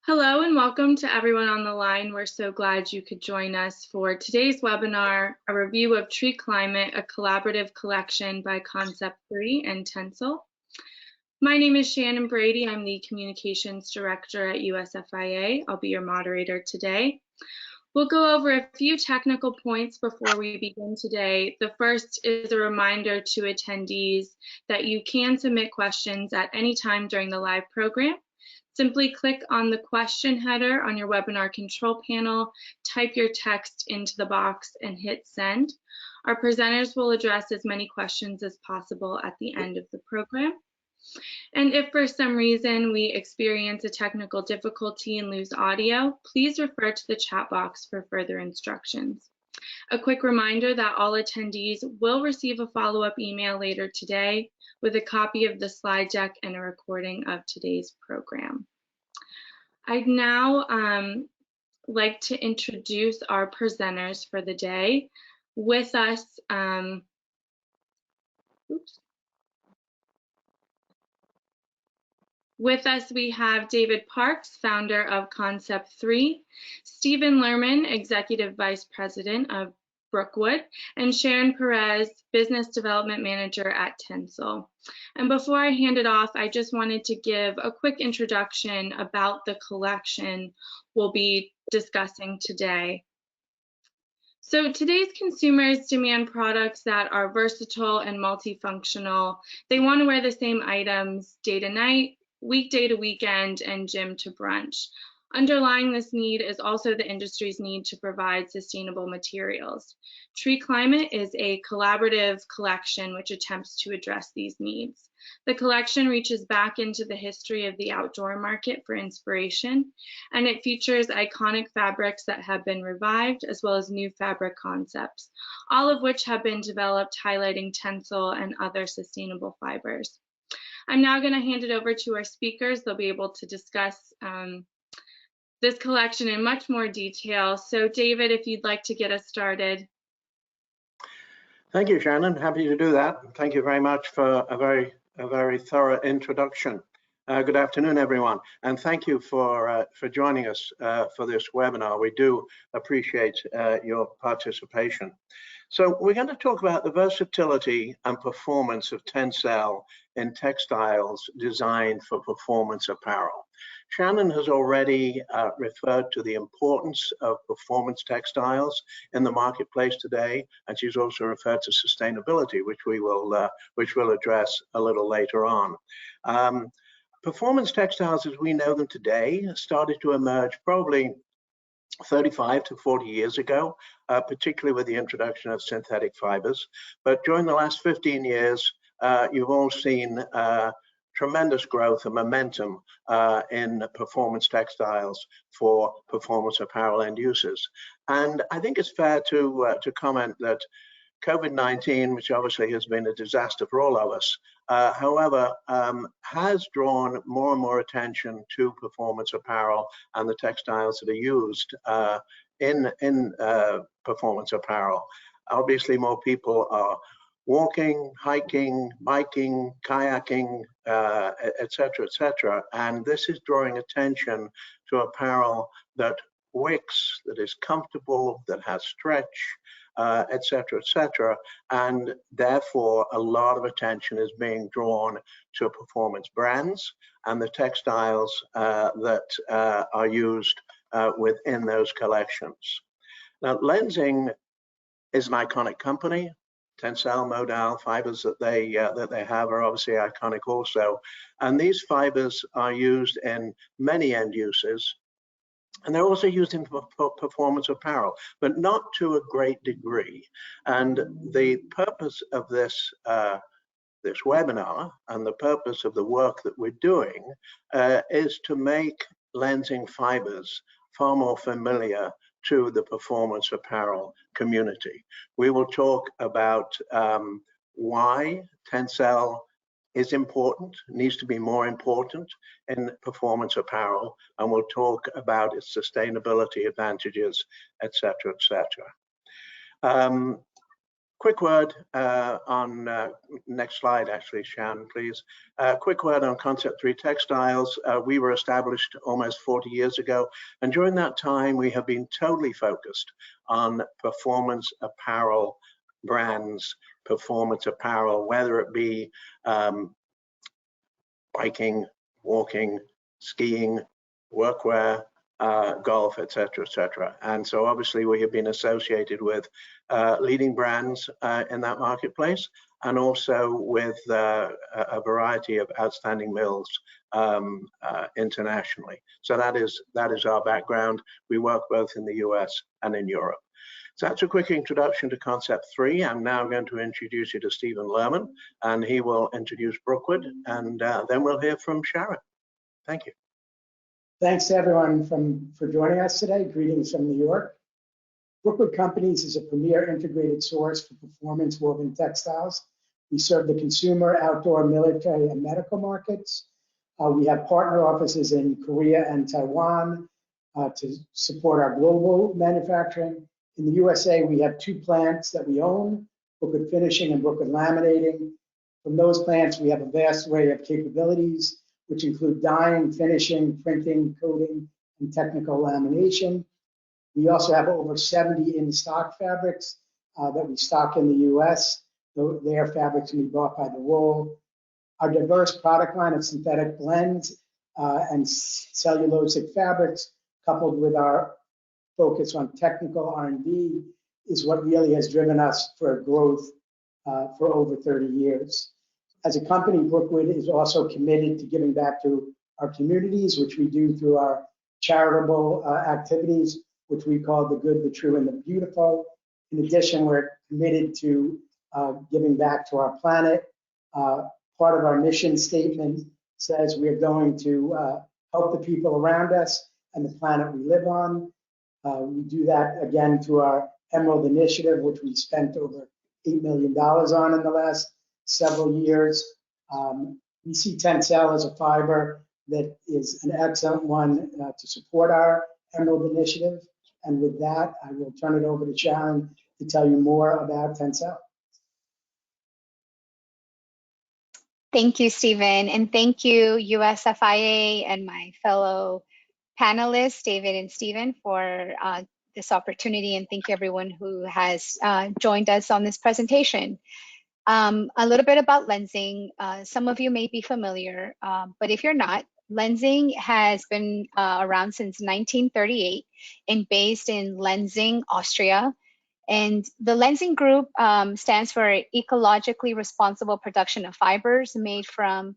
Hello and welcome to everyone on the line. We're so glad you could join us for today's webinar, a review of Tree Climate, a collaborative collection by Concept 3 and TENCEL. My name is Shannon Brady. I'm the Communications Director at USFIA. I'll be your moderator today. We'll go over a few technical points before we begin today. The first is a reminder to attendees that you can submit questions at any time during the live program. Simply click on the question header on your webinar control panel, type your text into the box, and hit send. Our presenters will address as many questions as possible at the end of the program. And if for some reason we experience a technical difficulty and lose audio, please refer to the chat box for further instructions. A quick reminder that all attendees will receive a follow-up email later today with a copy of the slide deck and a recording of today's program. I'd now like to introduce our presenters for the day. With us, we have David Parks, founder of Concept 3, Stephen Lerman, Executive Vice President of Brookwood, and Sharon Perez, Business Development Manager at TENCEL. And before I hand it off, I just wanted to give a quick introduction about the collection we'll be discussing today. So today's consumers demand products that are versatile and multifunctional. They want to wear the same items day to night, weekday to weekend, and gym to brunch. Underlying this need is also the industry's need to provide sustainable materials. Tree Climate is a collaborative collection which attempts to address these needs. The collection reaches back into the history of the outdoor market for inspiration, and it features iconic fabrics that have been revived, as well as new fabric concepts, all of which have been developed highlighting TENCEL and other sustainable fibers. I'm now going to hand it over to our speakers. They'll be able to discuss this collection in much more detail. So David, if you'd like to get us started. Thank you, Shannon. Happy to do that. Thank you very much for a very thorough introduction. Good afternoon, everyone, and thank you for joining us for this webinar. We do appreciate your participation. So we're going to talk about the versatility and performance of TENCEL in textiles designed for performance apparel. Shannon has already referred to the importance of performance textiles in the marketplace today, and she's also referred to sustainability, which we'll address a little later on. Performance textiles, as we know them today, started to emerge probably 35 to 40 years ago, particularly with the introduction of synthetic fibers. But during the last 15 years, you've all seen tremendous growth and momentum in performance textiles for performance apparel end users. And I think it's fair to comment that COVID-19, which obviously has been a disaster for all of us, however, has drawn more and more attention to performance apparel and the textiles that are used in performance apparel. Obviously, more people are walking, hiking, biking, kayaking, etc., and this is drawing attention to apparel that wicks, that is comfortable, that has stretch, etc., and therefore a lot of attention is being drawn to performance brands and the textiles that are used within those collections. Now, Lenzing is an iconic company. TENCEL modal fibers that they have are obviously iconic also, and these fibers are used in many end uses. And they're also used in performance apparel, but not to a great degree. And the purpose of this webinar and the purpose of the work that we're doing is to make Lenzing fibers far more familiar to the performance apparel community. We will talk about why TENCEL is important, needs to be more important in performance apparel, and we'll talk about its sustainability advantages, etc., etc. Quick word on, next slide actually, Shan, please. Quick word on Concept 3 Textiles. We were established almost 40 years ago, and during that time we have been totally focused on performance apparel brands, performance apparel, whether it be biking, walking, skiing, workwear, golf, etc., etc. And so obviously we have been associated with leading brands in that marketplace, and also with a variety of outstanding mills internationally. So that is our background. We work both in the US and in Europe. So that's a quick introduction to Concept 3. I'm now going to introduce you to Stephen Lerman, and he will introduce Brookwood, and then we'll hear from Sharon. Thank you. Thanks to everyone for joining us today. Greetings from New York. Brookwood Companies is a premier integrated source for performance woven textiles. We serve the consumer, outdoor, military, and medical markets. We have partner offices in Korea and Taiwan to support our global manufacturing. In the USA, we have 2 plants that we own, Brookwood Finishing and Brookwood Laminating. From those plants, we have a vast array of capabilities, which include dyeing, finishing, printing, coating, and technical lamination. We also have over 70 in-stock fabrics that we stock in the US. Their fabrics can be bought by the roll. Our diverse product line of synthetic blends and cellulosic fabrics, coupled with our focus on technical R&D, is what really has driven us for growth for over 30 years. As a company, Brookwood is also committed to giving back to our communities, which we do through our charitable activities, which we call the good, the true, and the beautiful. In addition, we're committed to giving back to our planet. Part of our mission statement says we are going to help the people around us and the planet we live on. We do that again through our Emerald Initiative, which we spent over $8 million on in the last several years. We see TENCEL as a fiber that is an excellent one to support our Emerald Initiative. And with that, I will turn it over to Sharon to tell you more about TENCEL. Thank you, Stephen, and thank you, USFIA, and my fellow panelists, David and Stephen, for this opportunity, and thank you everyone who has joined us on this presentation. A little bit about Lenzing. Some of you may be familiar, but if you're not, Lenzing has been around since 1938 and based in Lenzing, Austria. And the Lenzing Group stands for ecologically responsible production of fibers made from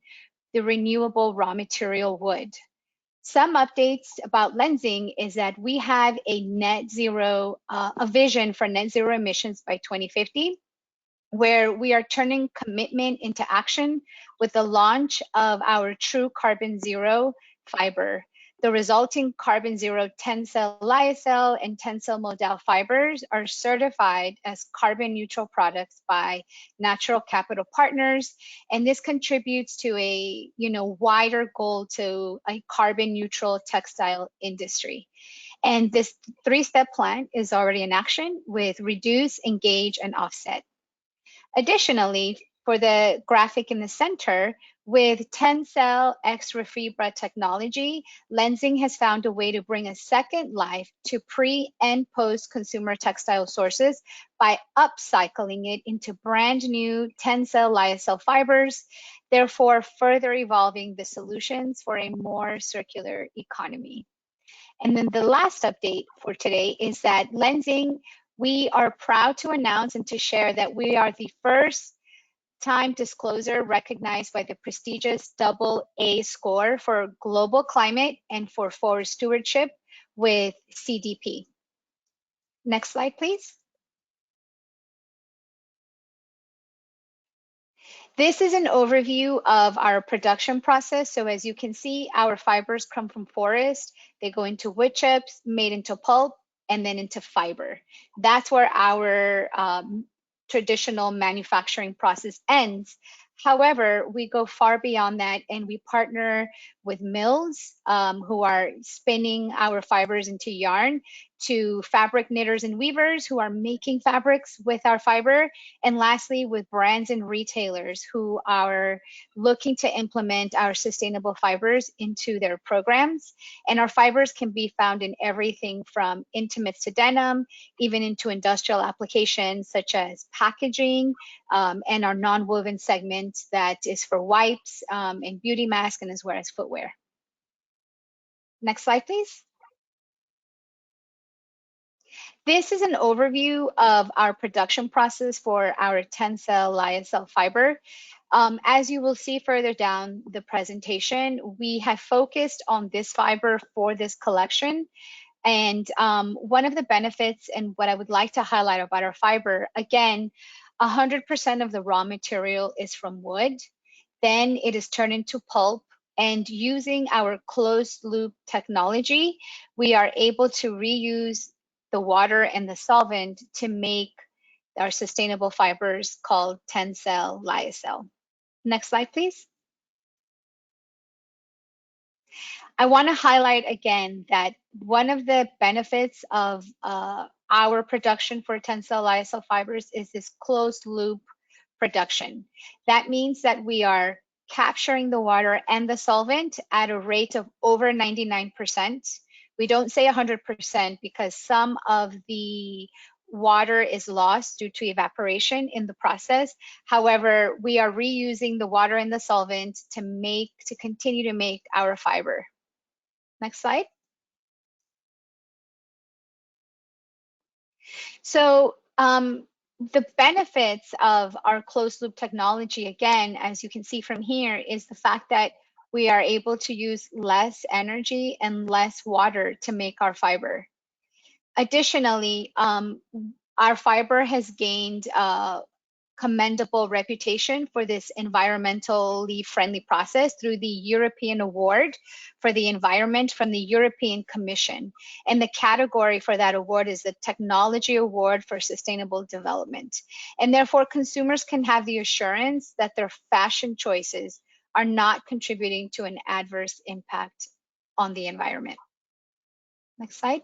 the renewable raw material wood. Some updates about Lenzing is that we have a net zero, a vision for net zero emissions by 2050, where we are turning commitment into action with the launch of our true carbon zero fiber. The resulting carbon zero TENCEL lyocell and TENCEL modal fibers are certified as carbon neutral products by Natural Capital Partners, and this contributes to a wider goal to a carbon neutral textile industry. And this 3-step plan is already in action with reduce, engage, and offset. Additionally, for the graphic in the center, with TENCEL X Refibra technology, Lenzing has found a way to bring a second life to pre and post consumer textile sources by upcycling it into brand new TENCEL lyocell fibers, therefore further evolving the solutions for a more circular economy. And then the last update for today is that Lenzing, we are proud to announce and to share that we are the first time disclosure recognized by the prestigious AA score for global climate and for forest stewardship with CDP. Next slide, please. This is an overview of our production process. So as you can see, our fibers come from forest. They go into wood chips, made into pulp, and then into fiber. That's where our traditional manufacturing process ends. However, we go far beyond that and we partner with mills who are spinning our fibers into yarn. to fabric knitters and weavers who are making fabrics with our fiber, and lastly, with brands and retailers who are looking to implement our sustainable fibers into their programs. And our fibers can be found in everything from intimates to denim, even into industrial applications such as packaging, and our non-woven segment that is for wipes and beauty masks, and as well as footwear. Next slide, please. This is an overview of our production process for our TENCEL lyocell fiber. As you will see further down the presentation, we have focused on this fiber for this collection. And one of the benefits and what I would like to highlight about our fiber, again, 100% of the raw material is from wood. Then it is turned into pulp. And using our closed loop technology, we are able to reuse the water and the solvent to make our sustainable fibers called TENCEL lyocell. Next slide, please. I want to highlight again that one of the benefits of our production for TENCEL lyocell fibers is this closed loop production. That means that we are capturing the water and the solvent at a rate of over 99%. We don't say 100% because some of the water is lost due to evaporation in the process. However, we are reusing the water and the solvent to continue to make our fiber. Next slide. So the benefits of our closed loop technology, again, as you can see from here, is the fact that we are able to use less energy and less water to make our fiber. Additionally, our fiber has gained a commendable reputation for this environmentally friendly process through the European Award for the Environment from the European Commission. And the category for that award is the Technology Award for Sustainable Development. And therefore, consumers can have the assurance that their fashion choices are not contributing to an adverse impact on the environment. Next slide.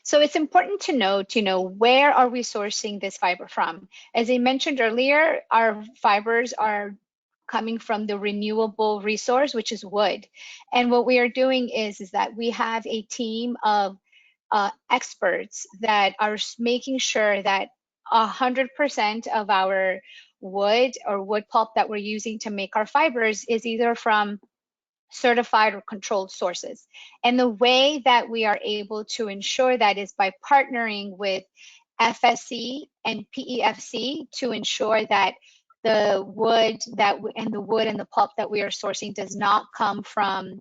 So it's important to note, where are we sourcing this fiber from? As I mentioned earlier, our fibers are coming from the renewable resource, which is wood. And what we are doing is that we have a team of experts that are making sure that 100% of our wood or wood pulp that we're using to make our fibers is either from certified or controlled sources. And the way that we are able to ensure that is by partnering with FSC and PEFC to ensure that the wood and the pulp that we are sourcing does not come from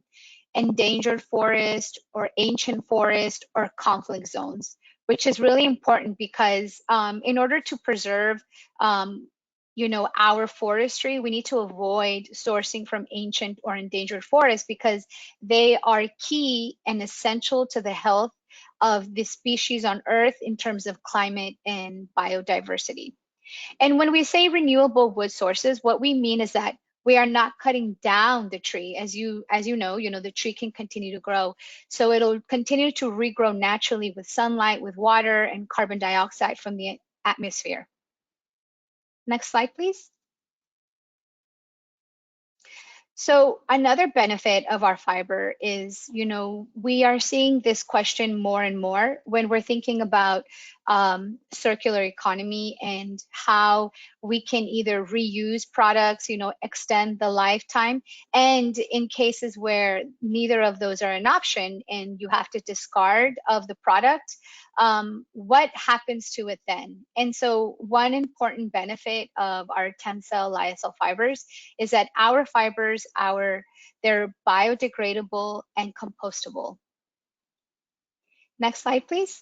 endangered forest or ancient forest or conflict zones, which is really important because in order to preserve our forestry, we need to avoid sourcing from ancient or endangered forests because they are key and essential to the health of the species on Earth in terms of climate and biodiversity. And when we say renewable wood sources, what we mean is that we are not cutting down the tree. As you know, the tree can continue to grow. So it'll continue to regrow naturally with sunlight, with water, and carbon dioxide from the atmosphere. Next slide, please. So another benefit of our fiber is, we are seeing this question more and more when we're thinking about circular economy and how we can either reuse products, extend the lifetime, and in cases where neither of those are an option and you have to discard of the product, what happens to it then? And so one important benefit of our TENCEL lyocell fibers is that our fibers, they're biodegradable and compostable. Next slide, please.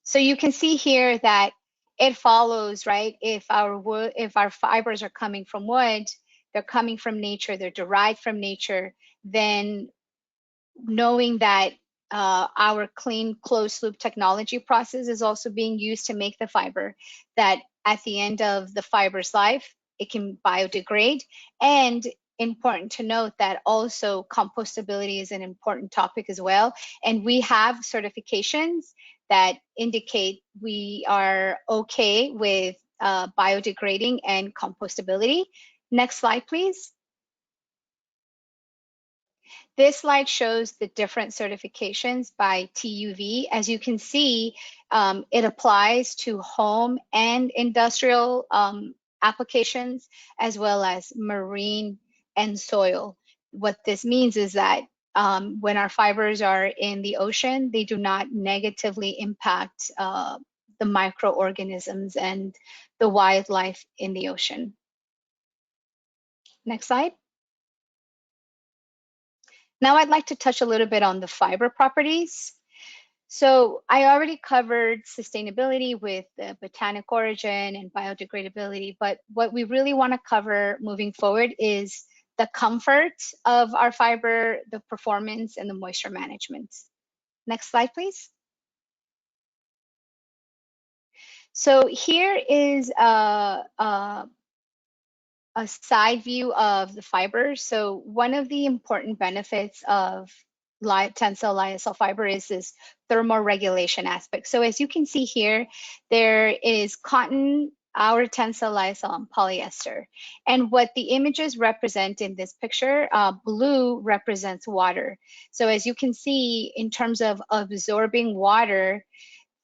So you can see here that it follows, right? If our fibers are coming from wood, they're coming from nature, they're derived from nature, then knowing that our clean closed loop technology process is also being used to make the fiber, that at the end of the fiber's life, it can biodegrade, and important to note that also compostability is an important topic as well. And we have certifications that indicate we are okay with biodegrading and compostability. Next slide, please. This slide shows the different certifications by TUV. As you can see, it applies to home and industrial applications, as well as marine and soil. What this means is that when our fibers are in the ocean, they do not negatively impact the microorganisms and the wildlife in the ocean. Next slide. Now I'd like to touch a little bit on the fiber properties. So I already covered sustainability with the botanic origin and biodegradability, but what we really want to cover moving forward is the comfort of our fiber, the performance, and the moisture management. Next slide, please. So here is a side view of the fiber. So one of the important benefits of TENCEL lyocell fiber is this thermoregulation aspect. So as you can see here, there is cotton, our TENCEL lyocell, and polyester. And what the images represent in this picture, blue represents water. So as you can see, in terms of absorbing water,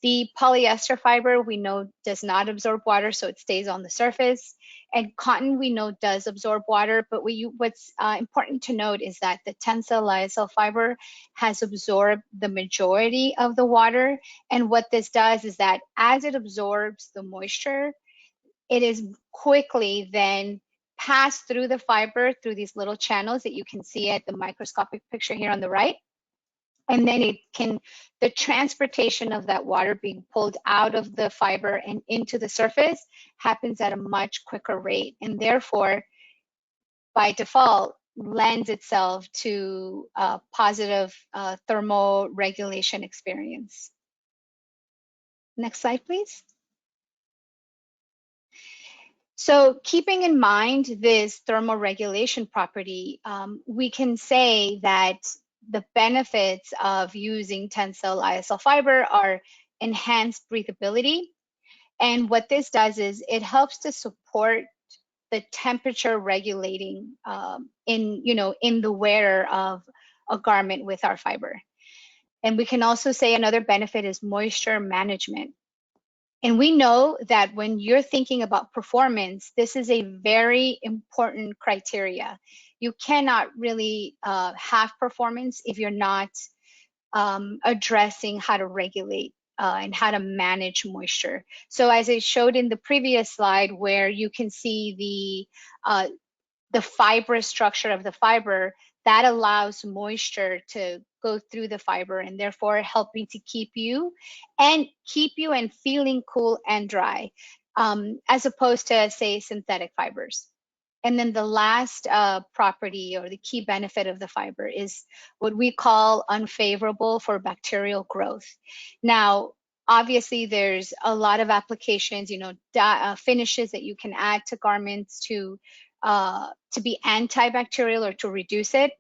the polyester fiber we know does not absorb water, so it stays on the surface. And cotton we know does absorb water, but what's important to note is that the TENCEL lyocell fiber has absorbed the majority of the water. And what this does is that as it absorbs the moisture, it is quickly then passed through the fiber through these little channels that you can see at the microscopic picture here on the right. And then the transportation of that water being pulled out of the fiber and into the surface happens at a much quicker rate, and therefore, by default, lends itself to a positive thermoregulation experience. Next slide, please. So keeping in mind this thermoregulation property, we can say that the benefits of using TENCEL lyocell fiber are enhanced breathability. And what this does is it helps to support the temperature regulating in the wearer of a garment with our fiber. And we can also say another benefit is moisture management. And we know that when you're thinking about performance, this is a very important criteria. You cannot really have performance if you're not addressing how to regulate and how to manage moisture. So as I showed in the previous slide, where you can see the fibrous structure of the fiber, that allows moisture to go through the fiber and therefore helping to keep you and feeling cool and dry, as opposed to, say, synthetic fibers. And then the last property or the key benefit of the fiber is what we call unfavorable for bacterial growth. Now, obviously, there's a lot of applications, finishes that you can add to garments to be antibacterial or to reduce it.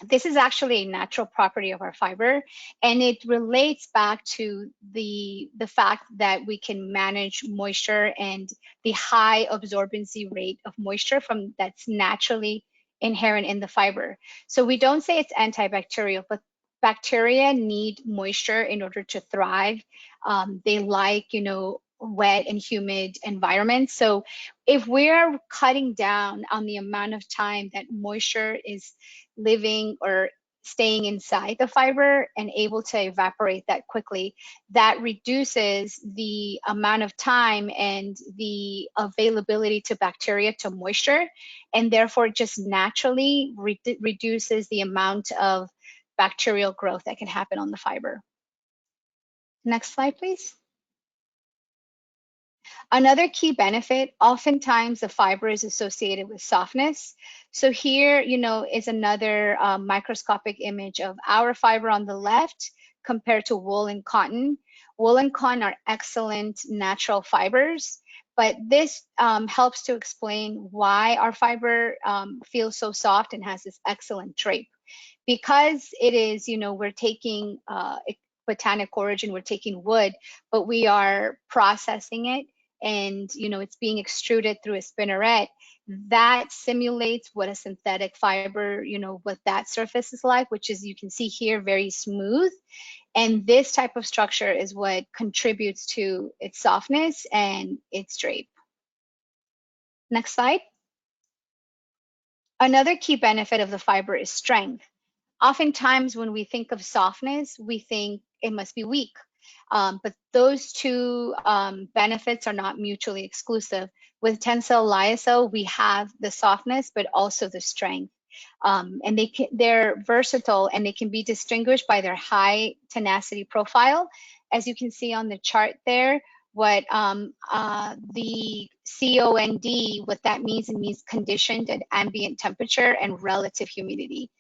This is actually a natural property of our fiber, and it relates back to the fact that we can manage moisture and the high absorbency rate of moisture that's naturally inherent in the fiber. So we don't say it's antibacterial, but bacteria need moisture in order to thrive. They like, wet and humid environments. So if we're cutting down on the amount of time that moisture is living or staying inside the fiber and able to evaporate that quickly, that reduces the amount of time and the availability to bacteria to moisture, and therefore just naturally reduces the amount of bacterial growth that can happen on the fiber. Next slide, please. Another key benefit, oftentimes the fiber is associated with softness. So here, is another microscopic image of our fiber on the left compared to wool and cotton. Wool and cotton are excellent natural fibers, but this helps to explain why our fiber feels so soft and has this excellent drape. Because it is, we're taking botanic origin, we're taking wood, but we are processing it, and it's being extruded through a spinneret. That simulates what a synthetic fiber, what that surface is like, which is, you can see here, very smooth. And this type of structure is what contributes to its softness and its drape. Next slide. Another key benefit of the fiber is strength. Oftentimes when we think of softness, we think it must be weak. But those two benefits are not mutually exclusive. With TENCEL lyocell, we have the softness, but also the strength. And they're versatile, and they can be distinguished by their high tenacity profile. As you can see on the chart there, what the COND, what that means, it means conditioned at ambient temperature and relative humidity.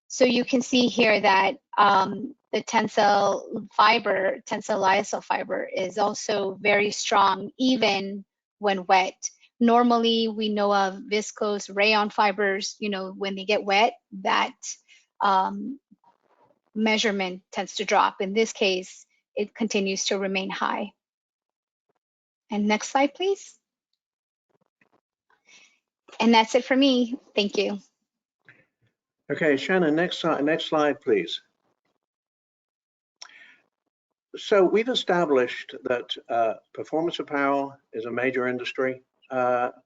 So you can see here that the TENCEL fiber, TENCEL lyocell fiber, is also very strong even when wet. Normally, we know of viscose rayon fibers, when they get wet, that measurement tends to drop. In this case, it continues to remain high. And next slide, please. And that's it for me. Thank you. Okay, Shannon, next slide, please. So we've established that performance apparel is a major industry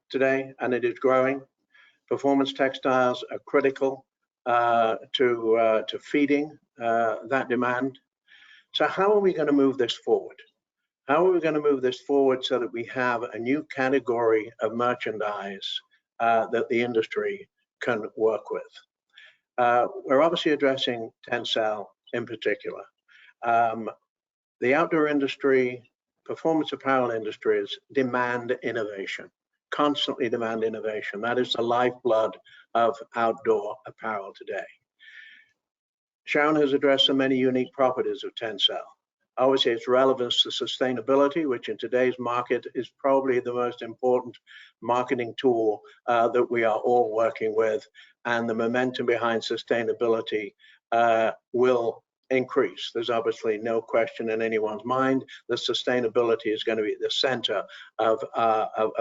today, and it is growing. Performance textiles are critical to feeding that demand. So how are we going to move this forward? How are we going to move this forward so that we have a new category of merchandise that the industry can work with? We're obviously addressing TENCEL in particular. The outdoor industry, performance apparel industries demand innovation, constantly demand innovation. That is the lifeblood of outdoor apparel today. Sharon has addressed the many unique properties of TENCEL. Obviously, its relevance to sustainability, which in today's market is probably the most important marketing tool that we are all working with, and the momentum behind sustainability will increase. There's obviously no question in anyone's mind that sustainability is going to be at the center of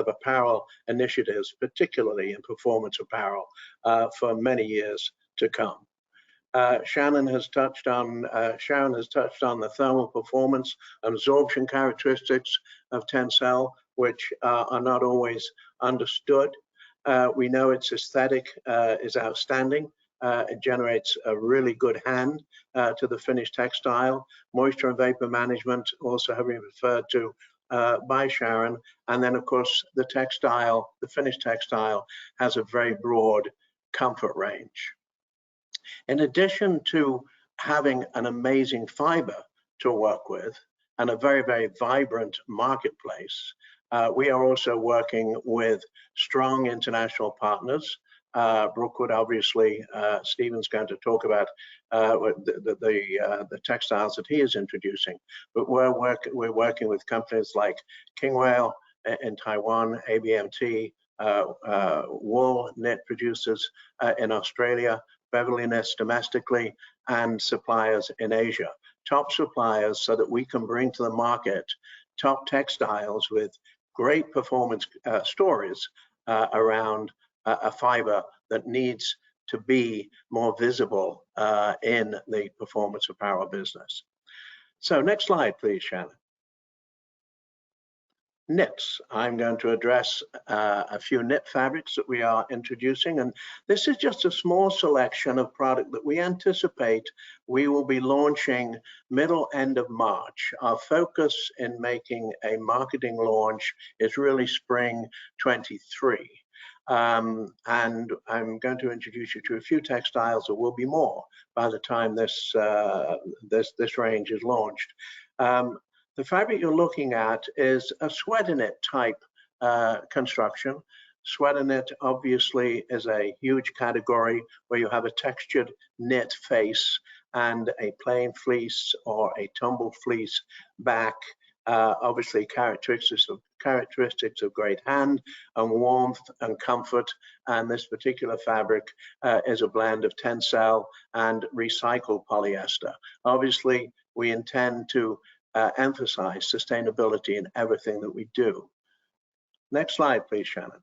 apparel initiatives, particularly in performance apparel, for many years to come. Sharon has touched on the thermal performance and absorption characteristics of TENCEL, which are not always understood. We know its aesthetic is outstanding. It generates a really good hand to the finished textile. Moisture and vapor management also have been referred to by Sharon. And then, of course, the finished textile has a very broad comfort range. In addition to having an amazing fiber to work with and a very, very vibrant marketplace, we are also working with strong international partners. Brookwood, obviously, Stephen's going to talk about the textiles that he is introducing, but we're working with companies like Kingwale in Taiwan, ABMT, wool knit producers in Australia, Beverly Knits domestically, and suppliers in Asia. Top suppliers so that we can bring to the market top textiles with great performance stories around a fiber that needs to be more visible in the performance apparel business. So next slide, please, Shannon. Knits. I'm going to address a few knit fabrics that we are introducing, and this is just a small selection of product that we anticipate we will be launching end of March. Our focus in making a marketing launch is really spring 23. And I'm going to introduce you to a few textiles. There will be more by the time this range is launched. The fabric you're looking at is a sweater knit type construction. Sweater knit obviously is a huge category where you have a textured knit face and a plain fleece or a tumbled fleece back obviously characteristics of great hand and warmth and comfort. And this particular fabric is a blend of TENCEL and recycled polyester. Obviously, we intend to emphasize sustainability in everything that we do. Next slide, please, Shannon.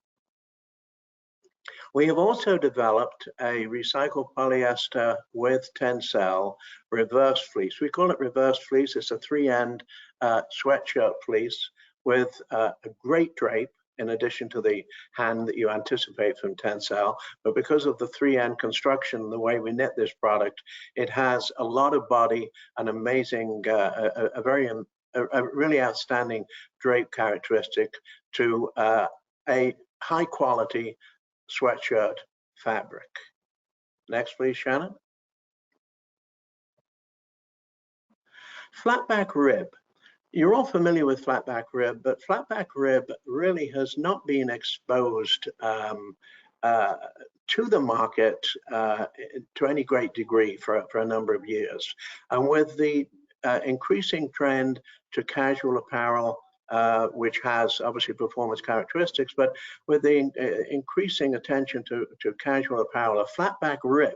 We have also developed a recycled polyester with TENCEL reverse fleece. We call it reverse fleece. It's a 3-end sweatshirt fleece with a great drape in addition to the hand that you anticipate from TENCEL. But because of the 3-end construction, the way we knit this product, it has a lot of body, an amazing, a really outstanding drape characteristic to a high quality sweatshirt fabric. Next, please, Shannon. Flatback rib. You're all familiar with flatback rib, but flatback rib really has not been exposed to the market to any great degree for a number of years. And with the increasing trend to casual apparel, which has obviously performance characteristics, but with the increasing attention to casual apparel, a flatback rib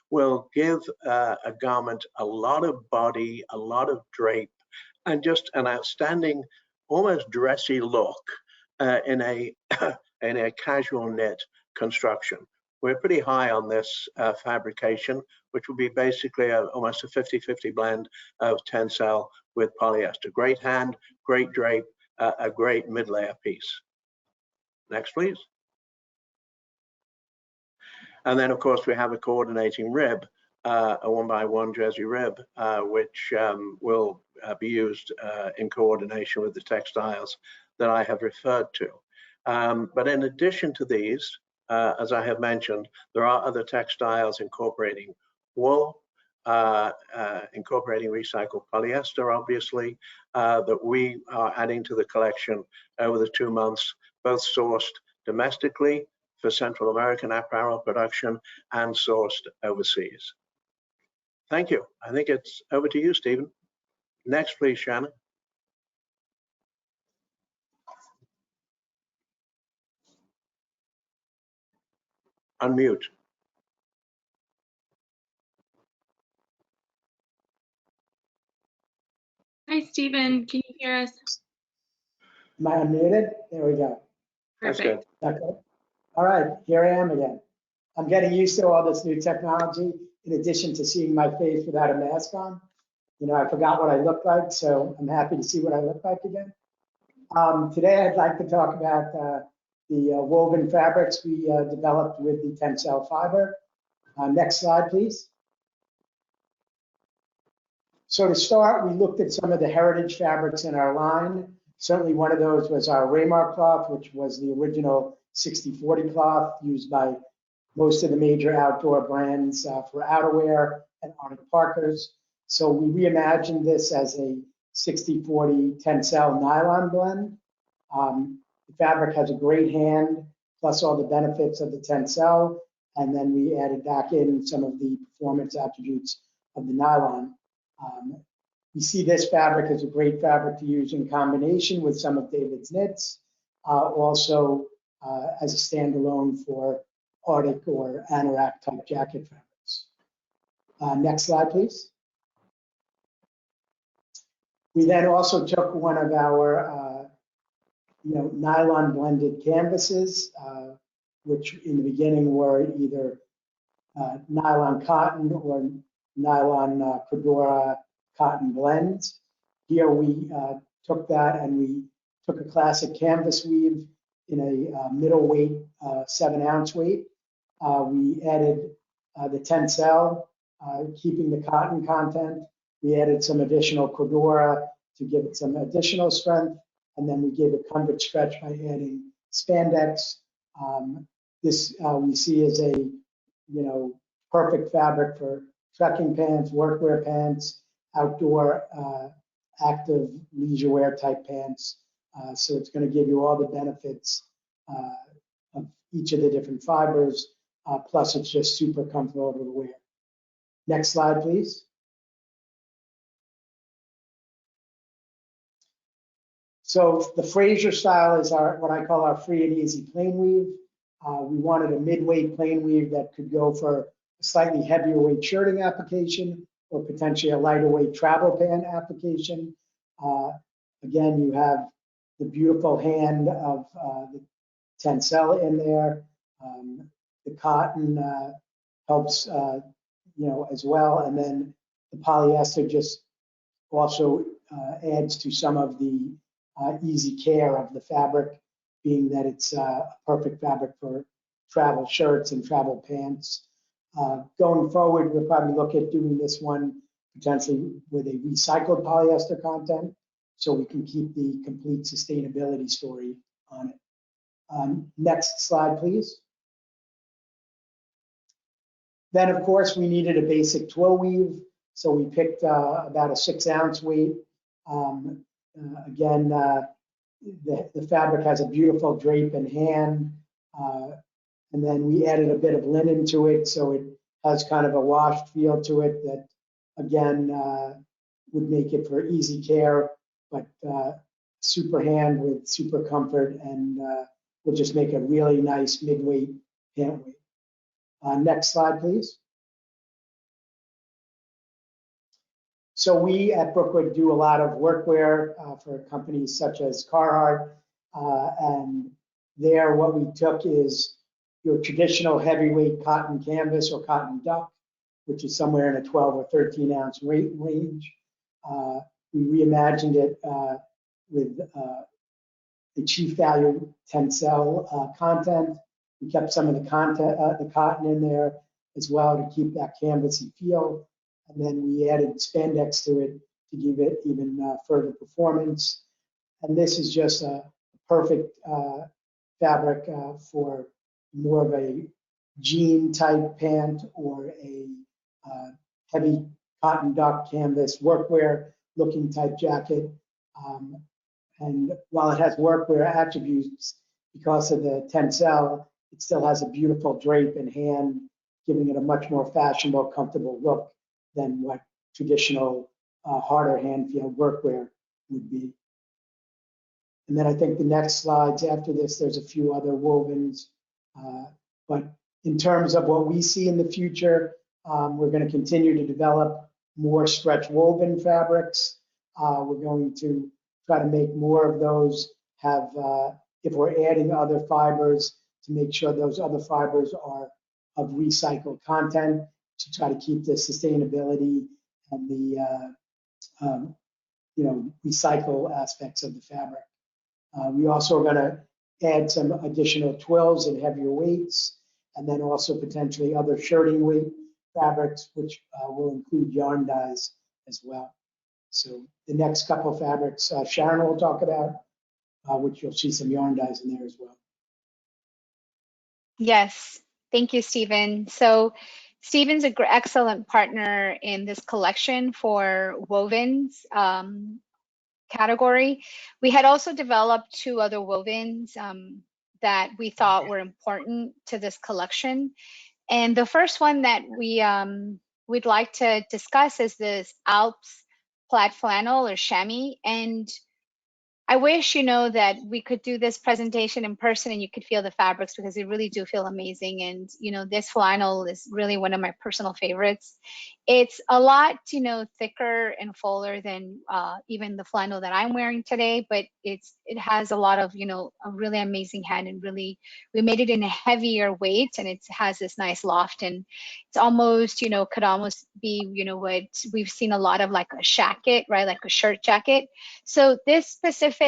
will give a garment a lot of body, a lot of drape, and just an outstanding, almost dressy look in a casual knit construction. We're pretty high on this fabrication, which will be basically almost a 50-50 blend of TENCEL with polyester. Great hand, great drape, a great mid-layer piece. Next, please. And then, of course, we have a coordinating rib, a 1x1 jersey rib, which will be used in coordination with the textiles that I have referred to. But in addition to these, as I have mentioned, there are other textiles incorporating wool, incorporating recycled polyester, obviously, that we are adding to the collection over the 2 months, both sourced domestically for Central American apparel production and sourced overseas. Thank you. I think it's over to you, Stephen. Next, please, Shannon. Unmute. Hi, Stephen. Can you hear us? Am I unmuted? There we go. Perfect. That's good. Okay. All right, here I am again. I'm getting used to all this new technology, in addition to seeing my face without a mask on. You know, I forgot what I look like, so I'm happy to see what I look like again. Today, I'd like to talk about the woven fabrics we developed with the TENCEL fiber. Next slide, please. So to start, we looked at some of the heritage fabrics in our line. Certainly one of those was our Raymar cloth, which was the original 60/40 cloth used by most of the major outdoor brands for outerwear and Arctic Parkers. So we reimagined this as a 60/40 TENCEL nylon blend. The fabric has a great hand, plus all the benefits of the TENCEL, and then we added back in some of the performance attributes of the nylon. We see this fabric as a great fabric to use in combination with some of David's knits, also as a standalone for Arctic or anorak type jacket fabrics. Next slide, please. We then also took one of our nylon blended canvases, which in the beginning were either nylon cotton or nylon Cordura cotton blends. Here we took that and we took a classic canvas weave in a middle weight, 7-ounce weight. We added the TENCEL, keeping the cotton content. We added some additional Cordura to give it some additional strength, and then we gave it comfort stretch by adding spandex. This we see as a perfect fabric for trekking pants, workwear pants, outdoor active leisure wear type pants. So it's going to give you all the benefits of each of the different fibers. Plus, it's just super comfortable to wear. Next slide, please. So the Fraser style is what I call our free and easy plain weave. We wanted a mid-weight plain weave that could go for a slightly heavier weight shirting application or potentially a lighter weight travel pant application. Again, you have the beautiful hand of the TENCEL in there. The cotton helps, as well. And then the polyester just also adds to some of the easy care of the fabric, being that it's a perfect fabric for travel shirts and travel pants. Going forward, we'll probably look at doing this one potentially with a recycled polyester content, so we can keep the complete sustainability story on it. Next slide, please. Then, of course, we needed a basic twill weave, so we picked about a 6-ounce weight. Again, the fabric has a beautiful drape and hand, and then we added a bit of linen to it, so it has kind of a washed feel to it that, again, would make it for easy care, but super hand with super comfort, and will just make a really nice mid-weight pant weight. Next slide, please. So we at Brookwood do a lot of workwear for companies such as Carhartt, and there what we took is your traditional heavyweight cotton canvas or cotton duck, which is somewhere in a 12 or 13 ounce range. We reimagined it with the chief value TENCEL content. We kept some of the cotton in there as well to keep that canvasy feel. And then we added spandex to it to give it even further performance. And this is just a perfect fabric for more of a jean type pant or a heavy cotton duck canvas workwear looking type jacket. And while it has workwear attributes, because of the TENCEL, it still has a beautiful drape and hand, giving it a much more fashionable, comfortable look than what traditional harder hand feel workwear would be. And then I think the next slides after this, there's a few other wovens. But in terms of what we see in the future, we're going to continue to develop more stretch woven fabrics. We're going to try to make more of those, if we're adding other fibers, to make sure those other fibers are of recycled content, to try to keep the sustainability and the recycle aspects of the fabric. We also are going to add some additional twills and heavier weights, and then also potentially other shirting weight fabrics, which will include yarn dyes as well. So the next couple of fabrics Sharon will talk about, which you'll see some yarn dyes in there as well. Yes, thank you, Stephen. So Stephen's an excellent partner in this collection for wovens category. We had also developed 2 other wovens that we thought were important to this collection. And the first one that we'd like to discuss is this ALPS plaid flannel or chamois. And I wish, that we could do this presentation in person and you could feel the fabrics, because they really do feel amazing. And, this flannel is really one of my personal favorites. It's a lot, thicker and fuller than even the flannel that I'm wearing today, but it has a lot of, a really amazing hand, and really, we made it in a heavier weight, and it has this nice loft, and it's almost, could almost be, what we've seen a lot of, like a jacket, right? Like a shirt jacket. So this specific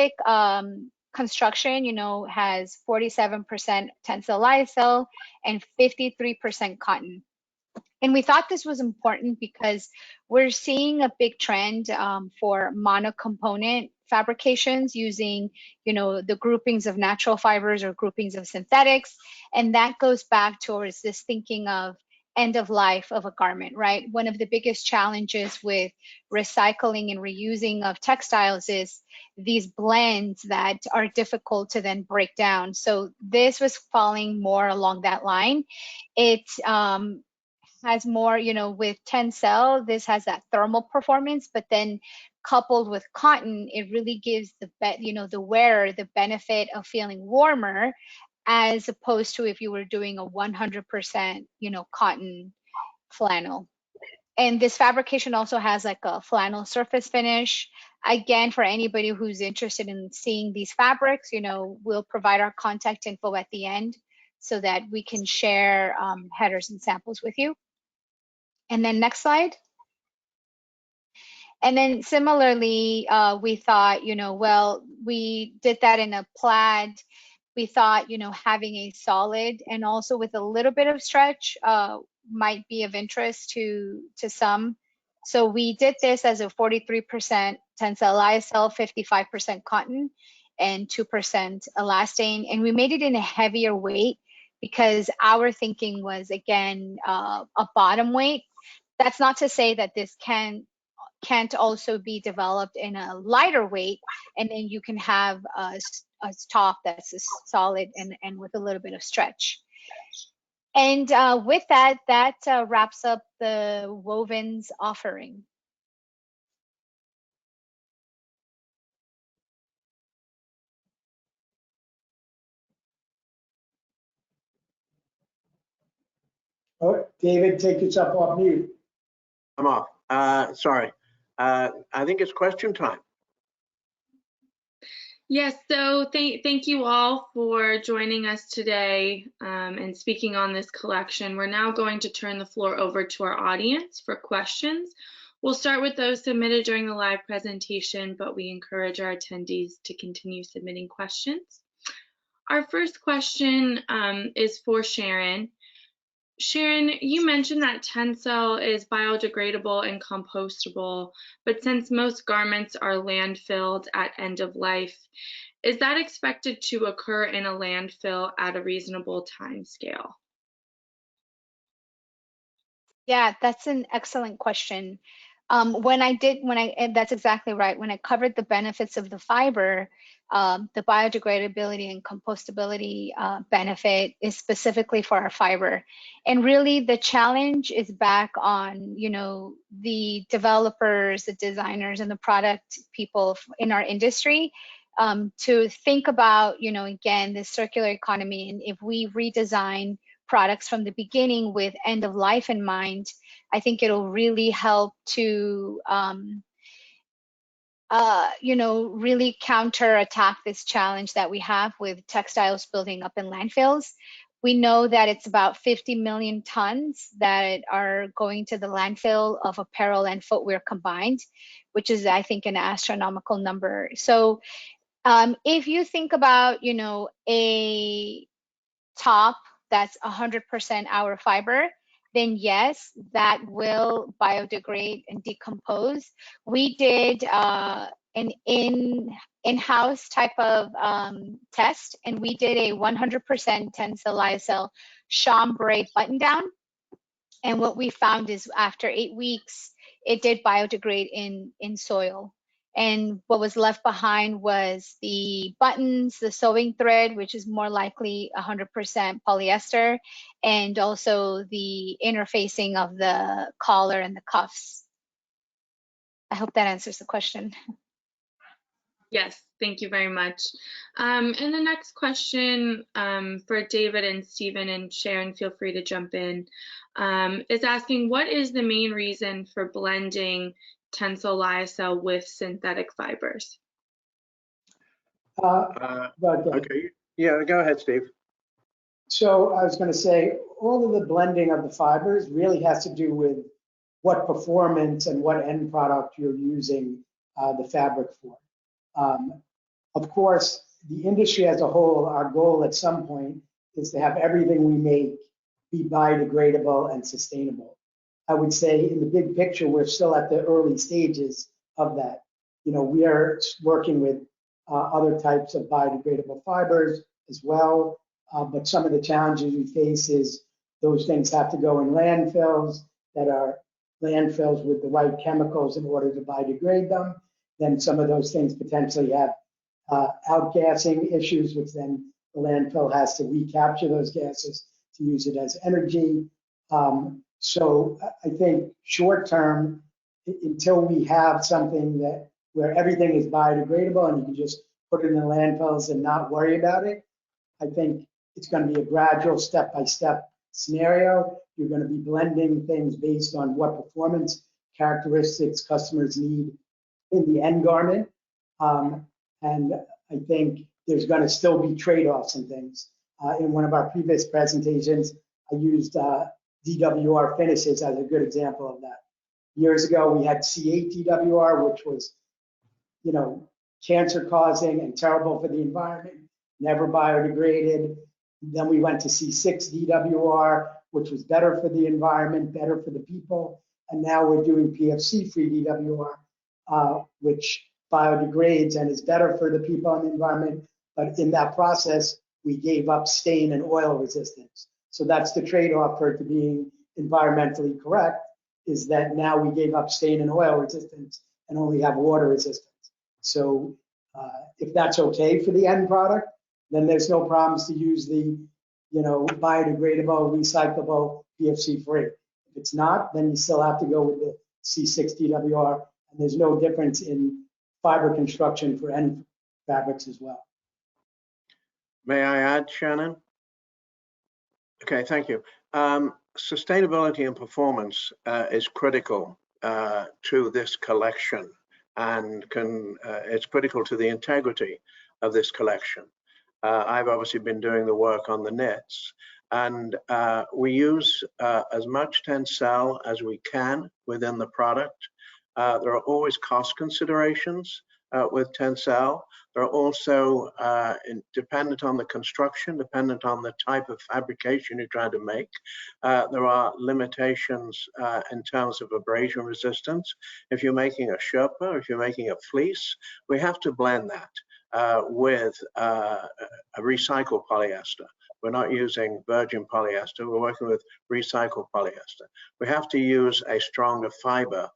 construction, has 47% tencel lyocell and 53% cotton. And we thought this was important because we're seeing a big trend for monocomponent fabrications using, the groupings of natural fibers or groupings of synthetics. And that goes back towards this thinking of end of life of a garment, right? One of the biggest challenges with recycling and reusing of textiles is these blends that are difficult to then break down. So this was falling more along that line. It has more, with TENCEL, this has that thermal performance, but then coupled with cotton, it really gives the wearer the benefit of feeling warmer, as opposed to if you were doing a 100% cotton flannel. And this fabrication also has like a flannel surface finish. Again, for anybody who's interested in seeing these fabrics, we'll provide our contact info at the end so that we can share headers and samples with you. And then next slide. And then similarly, we thought, well, we did that in a plaid. We thought, having a solid and also with a little bit of stretch might be of interest to some. So we did this as a 43% TENCEL lyocell, 55% cotton, and 2% elastane. And we made it in a heavier weight because our thinking was, again, a bottom weight. That's not to say that this can't also be developed in a lighter weight, and then you can have a top that's solid and with a little bit of stretch. And with that wraps up the wovens offering. Oh, David, take yourself off mute. I'm off. Sorry. I think it's question time. Yes, so thank you all for joining us today and speaking on this collection. We're now going to turn the floor over to our audience for questions. We'll start with those submitted during the live presentation, but we encourage our attendees to continue submitting questions. Our first question is for Sharon. Sharon, you mentioned that TENCEL is biodegradable and compostable, but since most garments are landfilled at end of life, is that expected to occur in a landfill at a reasonable time scale? Yeah, that's an excellent question. That's exactly right. When I covered the benefits of the fiber, the biodegradability and compostability benefit is specifically for our fiber. And really the challenge is back on, the developers, the designers, and the product people in our industry to think about, again, this circular economy. And if we redesign products from the beginning with end of life in mind, I think it'll really help to really counterattack this challenge that we have with textiles building up in landfills. We know that it's about 50 million tons that are going to the landfill of apparel and footwear combined, which is, I think, an astronomical number. So if you think about, a top that's 100% our fiber, then yes, that will biodegrade and decompose. We did an in-house type of test, and we did a 100% TENCEL lyocell chambray button down. And what we found is after 8 weeks, it did biodegrade in soil. And what was left behind was the buttons, the sewing thread, which is more likely 100% polyester, and also the interfacing of the collar and the cuffs. I hope that answers the question. Yes, thank you very much. And the next question for David and Stephen, and Sharon, feel free to jump in, is asking, what is the main reason for blending TENCEL lyocell with synthetic fibers? Okay. Yeah, go ahead, Steve. So I was going to say, all of the blending of the fibers really has to do with what performance and what end product you're using the fabric for. Of course, the industry as a whole, our goal at some point is to have everything we make be biodegradable and sustainable. I would say in the big picture, we're still at the early stages of that. We are working with other types of biodegradable fibers as well, but some of the challenges we face is those things have to go in landfills that are landfills with the right chemicals in order to biodegrade them. Then some of those things potentially have outgassing issues, which then the landfill has to recapture those gases to use it as energy. So I think short term, until we have something that where everything is biodegradable and you can just put it in the landfills and not worry about it. I think it's going to be a gradual step-by-step scenario. You're going to be blending things based on what performance characteristics customers need in the end garment. And I think there's going to still be trade-offs and things. In one of our previous presentations, I used DWR finishes as a good example of that. Years ago, we had C8 DWR, which was, cancer-causing and terrible for the environment, never biodegraded. Then we went to C6 DWR, which was better for the environment, better for the people. And now we're doing PFC-free DWR, which biodegrades and is better for the people and the environment. But in that process, we gave up stain and oil resistance. So that's the trade-off for it to being environmentally correct, is that now we gave up stain and oil resistance and only have water resistance. So if that's okay for the end product, then there's no problems to use the biodegradable, recyclable, PFC-free. If it's not, then you still have to go with the C6 DWR, and there's no difference in fiber construction for end fabrics as well. May I add, Shannon? Okay, thank you. Sustainability and performance is critical to this collection, and it's critical to the integrity of this collection. I've obviously been doing the work on the knits, and we use as much TENCEL as we can within the product. There are always cost considerations with TENCEL. There are also, dependent on the construction, dependent on the type of fabrication you're trying to make, there are limitations in terms of abrasion resistance. If you're making a sherpa, if you're making a fleece, we have to blend that with a recycled polyester. We're not using virgin polyester, we're working with recycled polyester. We have to use a stronger fiber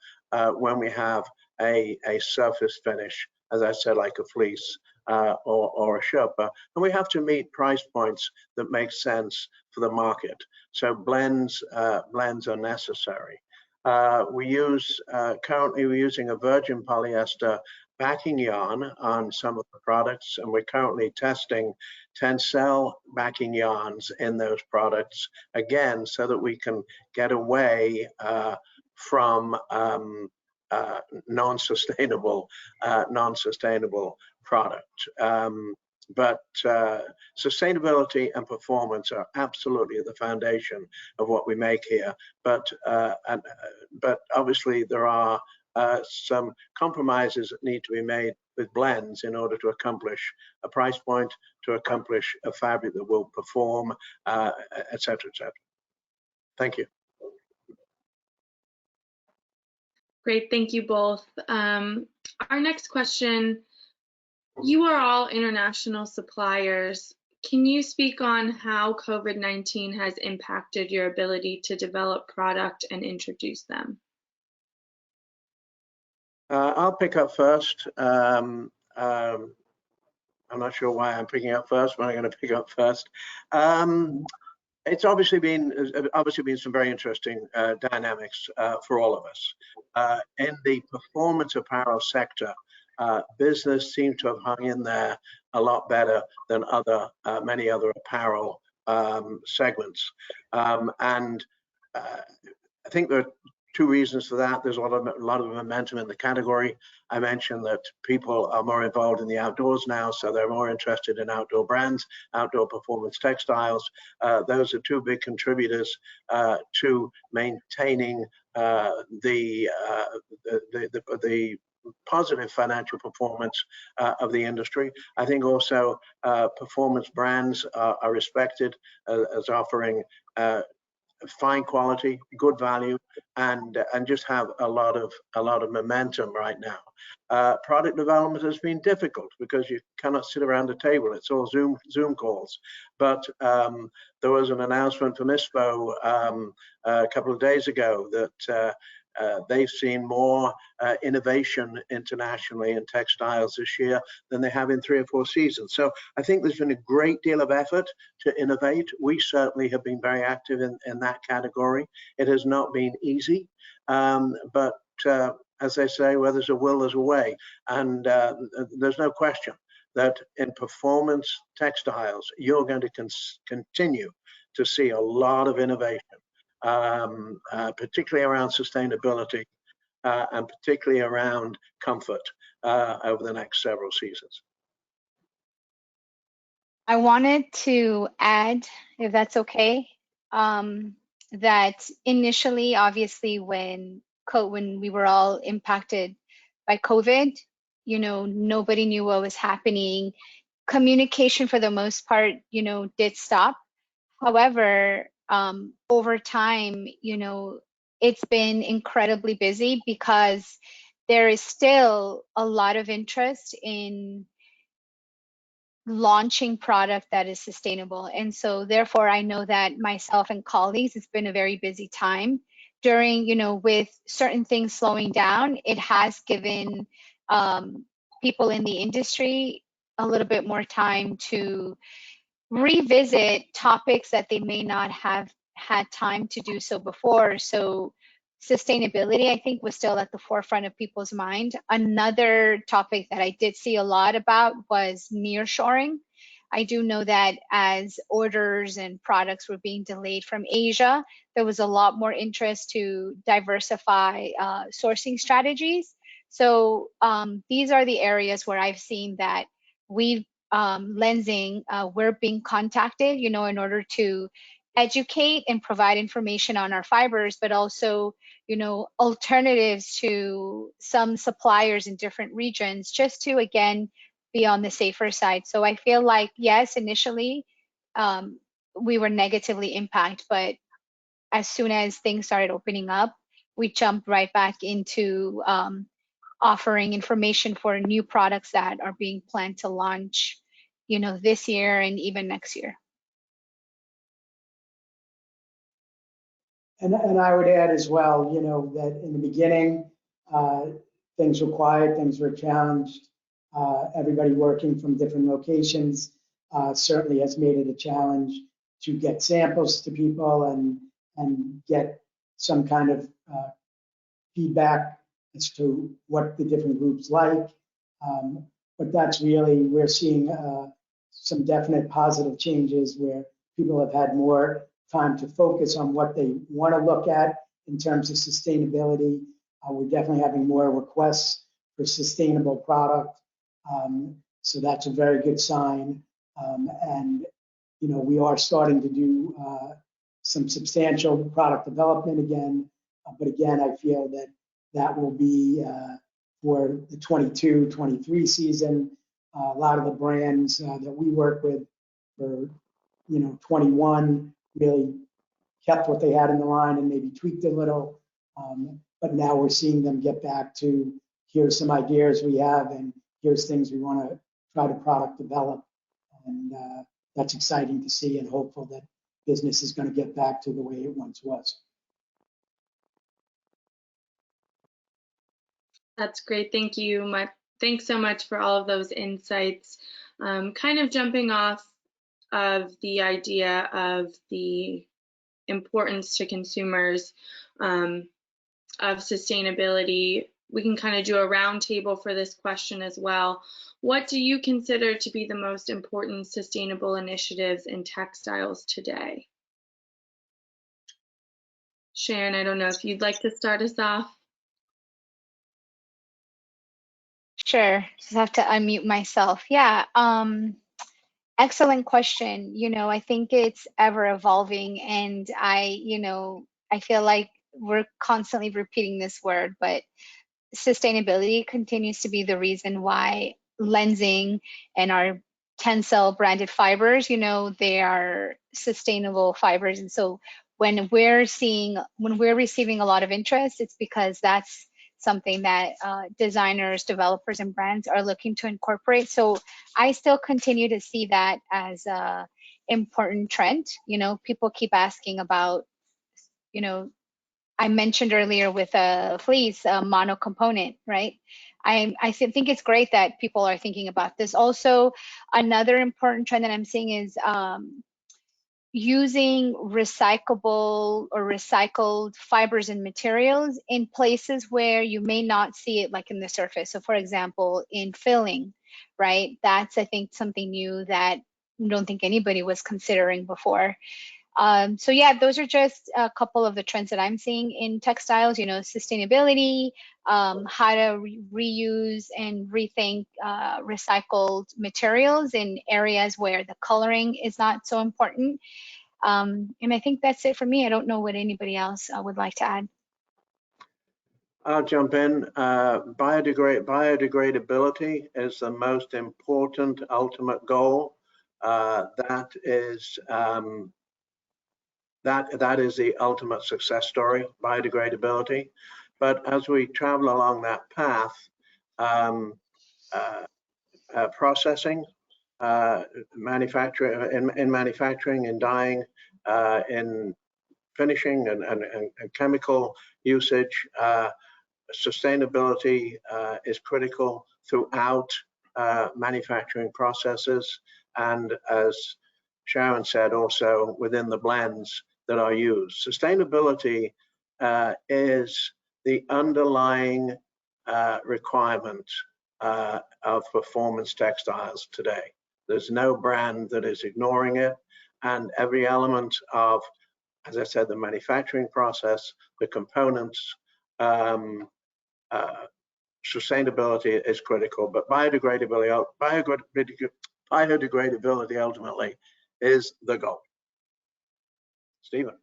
when we have a surface finish, as I said, like a fleece or a sherpa, and we have to meet price points that make sense for the market. So blends are necessary. Currently we're using a virgin polyester backing yarn on some of the products, and we're currently testing TENCEL backing yarns in those products, again, so that we can get away from non-sustainable product. But sustainability and performance are absolutely at the foundation of what we make here. But obviously there are some compromises that need to be made with blends in order to accomplish a price point, to accomplish a fabric that will perform, et cetera, et cetera. Thank you. Great, thank you both. Our next question, you are all international suppliers. Can you speak on how COVID-19 has impacted your ability to develop product and introduce them? I'll pick up first. I'm not sure why I'm picking up first, but I'm going to pick up first. It's obviously been some very interesting dynamics for all of us. In the performance apparel sector, business seems to have hung in there a lot better than many other apparel segments. And I think there are two reasons for that. There's a lot of momentum in the category. I mentioned that people are more involved in the outdoors now, so they're more interested in outdoor brands, outdoor performance textiles. Those are two big contributors to maintaining the positive financial performance of the industry. I think also performance brands are respected as offering fine quality, good value, and just have a lot of momentum right now. Product development has been difficult because you cannot sit around a table. It's all Zoom calls. But there was an announcement from ISPO a couple of days ago that they've seen more innovation internationally in textiles this year than they have in 3 or 4 seasons. So I think there's been a great deal of effort to innovate. We certainly have been very active in that category. It has not been easy, but as they say, where there's a will, there's a way. And there's no question that in performance textiles, you're going to continue to see a lot of innovation, particularly around sustainability and particularly around comfort over the next several seasons. I wanted to add, if that's okay, that initially, obviously, when we were all impacted by COVID, nobody knew what was happening. Communication, for the most part, did stop. However, over time, it's been incredibly busy because there is still a lot of interest in launching product that is sustainable. And so therefore, I know that myself and colleagues, it's been a very busy time. During, with certain things slowing down, it has given people in the industry a little bit more time to revisit topics that they may not have had time to do so before. So sustainability, I think, was still at the forefront of people's mind. Another topic that I did see a lot about was nearshoring. I do know that as orders and products were being delayed from Asia, there was a lot more interest to diversify sourcing strategies. So these are the areas where I've seen that we've Lenzing, we're being contacted, in order to educate and provide information on our fibers, but also, alternatives to some suppliers in different regions, just to, again, be on the safer side. So I feel like, yes, initially we were negatively impacted, but as soon as things started opening up, we jumped right back into offering information for new products that are being planned to launch, this year and even next year. And I would add as well, that in the beginning, things were quiet, things were challenged. Everybody working from different locations certainly has made it a challenge to get samples to people and get some kind of feedback as to what the different groups like. But that's really, we're seeing some definite positive changes where people have had more time to focus on what they want to look at in terms of sustainability. We're definitely having more requests for sustainable product. So that's a very good sign. And, we are starting to do some substantial product development again. But again, I feel that that will be for the 22-23 season. A lot of the brands that we work with for 21 really kept what they had in the line and maybe tweaked a little. But now we're seeing them get back to, here's some ideas we have and here's things we want to try to product develop. And that's exciting to see and hopeful that business is going to get back to the way it once was. That's great. Thank you. Thanks so much for all of those insights. Kind of jumping off of the idea of the importance to consumers of sustainability, we can kind of do a roundtable for this question as well. What do you consider to be the most important sustainable initiatives in textiles today? Sharon, I don't know if you'd like to start us off. Sure, just have to unmute myself. Yeah, excellent question. I think it's ever evolving, and I feel like we're constantly repeating this word, but sustainability continues to be the reason why Lenzing and our TENCEL branded fibers, they are sustainable fibers. And so when we're receiving a lot of interest, it's because that's something that designers, developers, and brands are looking to incorporate. So I still continue to see that as a important trend. People keep asking about, I mentioned earlier with a fleece, a mono component, right? I think it's great that people are thinking about this. Also, another important trend that I'm seeing is, using recyclable or recycled fibers and materials in places where you may not see it, like in the surface. So for example, in filling, right? That's, I think, something new that I don't think anybody was considering before. So yeah, those are just a couple of the trends that I'm seeing in textiles, sustainability, how to reuse and rethink recycled materials in areas where the coloring is not so important. And I think that's it for me. I don't know what anybody else would like to add. I'll jump in. Biodegradability is the most important ultimate goal. That is the ultimate success story, biodegradability. But as we travel along that path, processing, manufacturing, in dyeing, in finishing and chemical usage, sustainability is critical throughout manufacturing processes, and as Sharon said, also within the blends that are used. Sustainability is the underlying requirement of performance textiles today. There's no brand that is ignoring it, and every element of, as I said, the manufacturing process, the components, sustainability is critical, but biodegradability ultimately is the goal. Stephen.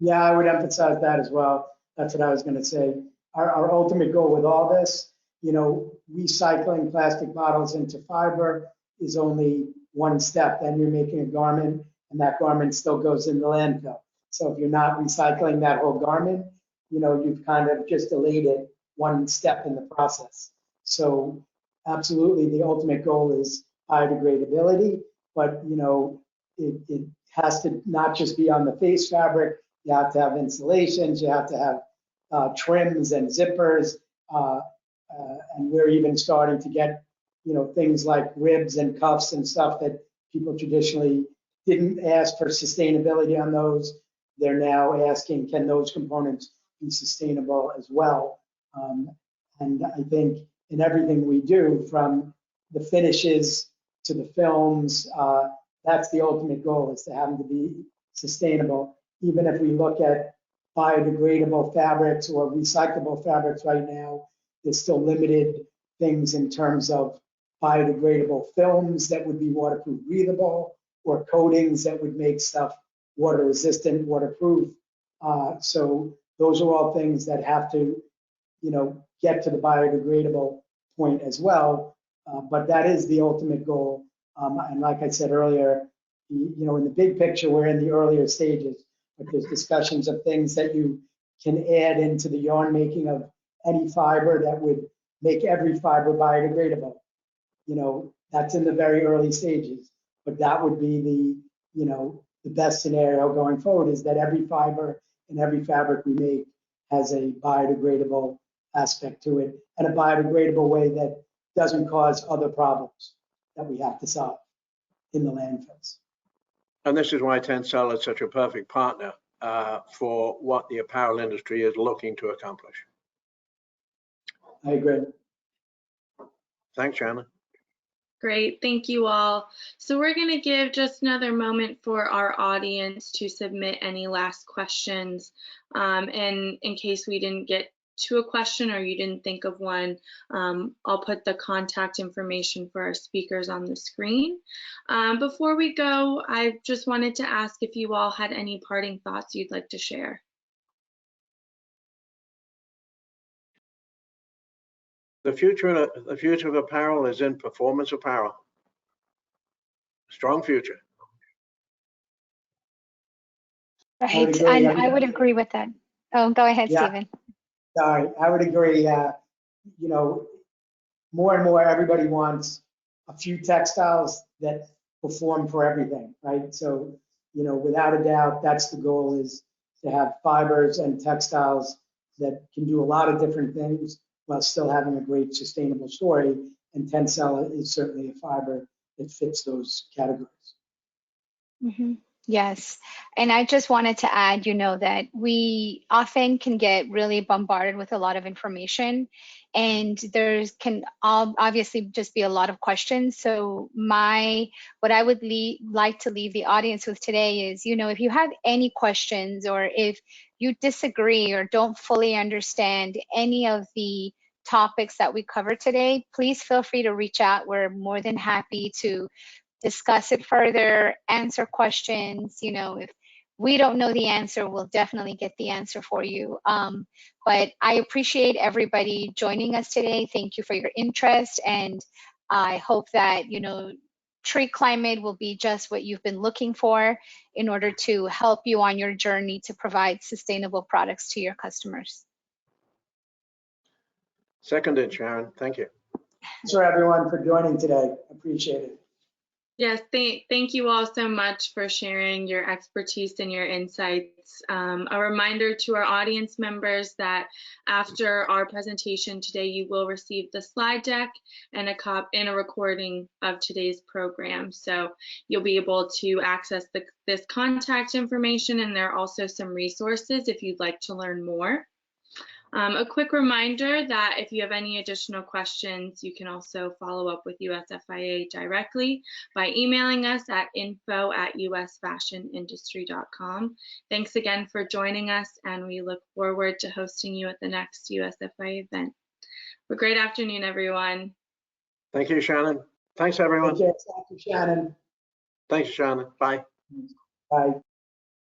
Yeah, I would emphasize that as well. That's what I was going to say. Our ultimate goal with all this, recycling plastic bottles into fiber is only one step. Then you're making a garment, and that garment still goes in the landfill. So if you're not recycling that whole garment, you've kind of just delayed it one step in the process. So absolutely, the ultimate goal is biodegradability, but it has to not just be on the face fabric. You have to have insulations, you have to have trims and zippers, and we're even starting to get things like ribs and cuffs and stuff that people traditionally didn't ask for sustainability on those. They're now asking, can those components be sustainable as well? And I think in everything we do, from the finishes to the films, that's the ultimate goal, is to have them to be sustainable. Even if we look at biodegradable fabrics or recyclable fabrics right now, there's still limited things in terms of biodegradable films that would be waterproof breathable, or coatings that would make stuff water resistant, waterproof. So those are all things that have to, get to the biodegradable point as well. But that is the ultimate goal. And like I said earlier, in the big picture, we're in the earlier stages, but there's discussions of things that you can add into the yarn making of any fiber that would make every fiber biodegradable. That's in the very early stages, but that would be the best scenario going forward, is that every fiber and every fabric we make has a biodegradable aspect to it, and a biodegradable way that doesn't cause other problems that we have to solve in the landfills. And this is why TENCEL is such a perfect partner for what the apparel industry is looking to accomplish. I agree. Thanks, Shannon. Great, thank you all. So we're going to give just another moment for our audience to submit any last questions. And in case we didn't get to a question or you didn't think of one, I'll put the contact information for our speakers on the screen. Before we go, I just wanted to ask if you all had any parting thoughts you'd like to share. The future of apparel is in performance apparel. Strong future. Right, and I would agree with that. Oh, go ahead, Yeah. Stephen. Sorry, I would agree. More and more everybody wants a few textiles that perform for everything, right? So, without a doubt, that's the goal, is to have fibers and textiles that can do a lot of different things while still having a great sustainable story. And TENCEL is certainly a fiber that fits those categories. Mm-hmm. Yes, and I just wanted to add, that we often can get really bombarded with a lot of information, and there's can obviously just be a lot of questions. So what I would like to leave the audience with today is, if you have any questions, or if you disagree or don't fully understand any of the topics that we covered today, please feel free to reach out. We're more than happy to discuss it further, answer questions. If we don't know the answer, we'll definitely get the answer for you. But I appreciate everybody joining us today. Thank you for your interest. And I hope that, Tree Climate will be just what you've been looking for in order to help you on your journey to provide sustainable products to your customers. Seconded, Sharon. Thank you. Thanks for everyone for joining today. Appreciate it. Yes, thank you all so much for sharing your expertise and your insights. A reminder to our audience members that after our presentation today, you will receive the slide deck and a recording of today's program. So you'll be able to access this contact information, and there are also some resources if you'd like to learn more. A quick reminder that if you have any additional questions, you can also follow up with USFIA directly by emailing us at info@usfashionindustry.com. Thanks again for joining us, and we look forward to hosting you at the next USFIA event. Have a great afternoon, everyone. Thank you, Shannon. Thanks, everyone. Thank you, Shannon. Thanks, Shannon. Bye. Bye.